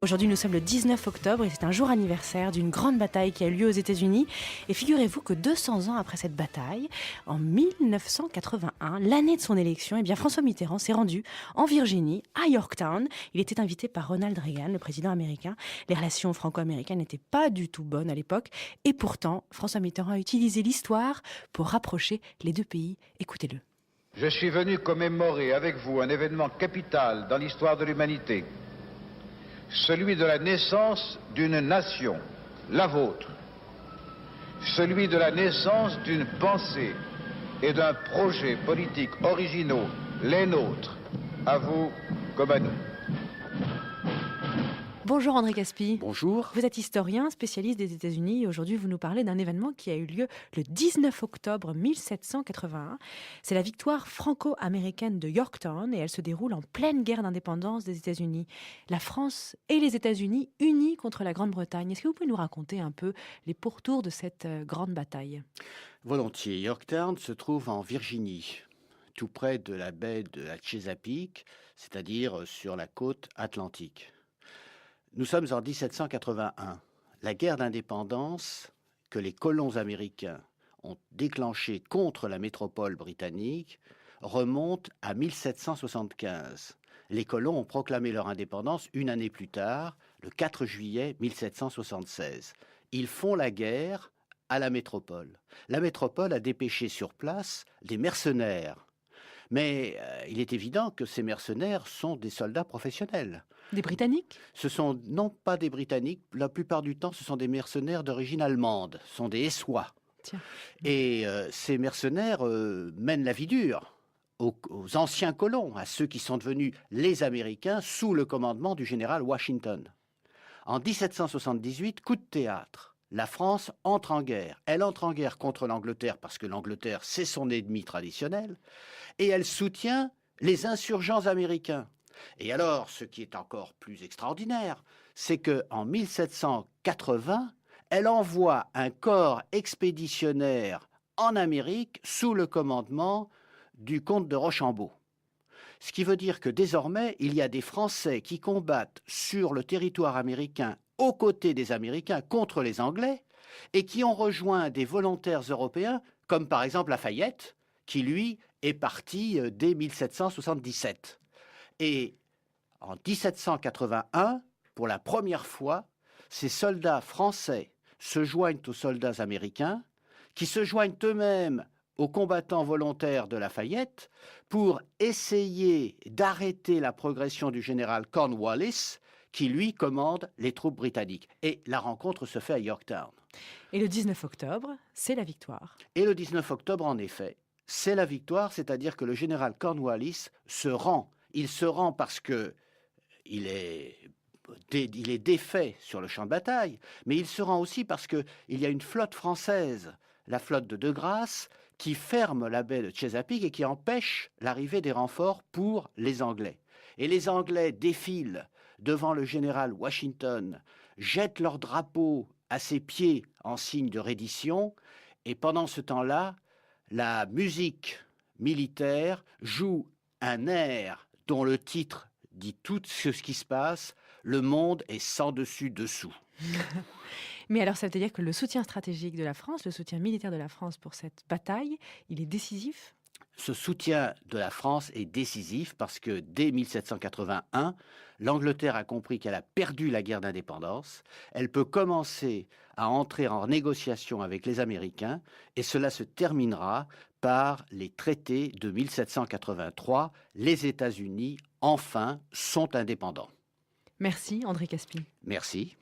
Aujourd'hui, nous sommes le 19 octobre et c'est un jour anniversaire d'une grande bataille qui a eu lieu aux États-Unis. Et figurez-vous que 200 ans après cette bataille, en 1981, l'année de son élection, François Mitterrand s'est rendu en Virginie, à Yorktown. Il était invité par Ronald Reagan, le président américain. Les relations franco-américaines n'étaient pas du tout bonnes à l'époque. Et pourtant, François Mitterrand a utilisé l'histoire pour rapprocher les deux pays. Écoutez-le. Je suis venu commémorer avec vous un événement capital dans l'histoire de l'humanité. Celui de la naissance d'une nation, la vôtre. Celui de la naissance d'une pensée et d'un projet politique originaux, les nôtres, à vous comme à nous. Bonjour André Caspi. Bonjour. Vous êtes historien, spécialiste des États-Unis et aujourd'hui vous nous parlez d'un événement qui a eu lieu le 19 octobre 1781. C'est la victoire franco-américaine de Yorktown et elle se déroule en pleine guerre d'indépendance des États-Unis. La France et les États-Unis unis contre la Grande-Bretagne. Est-ce que vous pouvez nous raconter un peu les pourtours de cette grande bataille ? Volontiers. Yorktown se trouve en Virginie, tout près de la baie de la Chesapeake, c'est-à-dire sur la côte atlantique. Nous sommes en 1781. La guerre d'indépendance que les colons américains ont déclenchée contre la métropole britannique remonte à 1775. Les colons ont proclamé leur indépendance une année plus tard, le 4 juillet 1776. Ils font la guerre à la métropole. La métropole a dépêché sur place des mercenaires. Mais il est évident que ces mercenaires sont des soldats professionnels. Des Britanniques ? Ce sont non pas des Britanniques, la plupart du temps ce sont des mercenaires d'origine allemande, ce sont des Hessois. Tiens. Et ces mercenaires mènent la vie dure aux anciens colons, à ceux qui sont devenus les Américains sous le commandement du général Washington. En 1778, coup de théâtre. La France entre en guerre. Elle entre en guerre contre l'Angleterre parce que l'Angleterre, c'est son ennemi traditionnel. Et elle soutient les insurgents américains. Et alors, ce qui est encore plus extraordinaire, c'est qu'en 1780, elle envoie un corps expéditionnaire en Amérique sous le commandement du comte de Rochambeau. Ce qui veut dire que désormais, il y a des Français qui combattent sur le territoire américain aux côtés des Américains contre les Anglais et qui ont rejoint des volontaires européens, comme par exemple Lafayette, qui lui est parti dès 1777. Et en 1781, pour la première fois, ces soldats français se joignent aux soldats américains, qui se joignent eux-mêmes aux combattants volontaires de Lafayette pour essayer d'arrêter la progression du général Cornwallis, qui lui commande les troupes britanniques. Et la rencontre se fait à Yorktown. Et le 19 octobre, c'est la victoire. Et le 19 octobre, en effet, c'est la victoire, c'est-à-dire que le général Cornwallis se rend. Il se rend parce que il est défait sur le champ de bataille, mais il se rend aussi parce qu'il y a une flotte française, la flotte de Grasse, qui ferme la baie de Chesapeake et qui empêche l'arrivée des renforts pour les Anglais. Et les Anglais défilent devant le général Washington, jettent leur drapeau à ses pieds en signe de reddition, et pendant ce temps-là, la musique militaire joue un air dont le titre dit tout ce qui se passe, le monde est sans dessus dessous. Mais alors, ça veut dire que le soutien stratégique de la France, le soutien militaire de la France pour cette bataille, il est décisif ? Ce soutien de la France est décisif parce que dès 1781, l'Angleterre a compris qu'elle a perdu la guerre d'indépendance. Elle peut commencer à entrer en négociation avec les Américains et cela se terminera par les traités de 1783. Les États-Unis, enfin, sont indépendants. Merci André Caspi. Merci.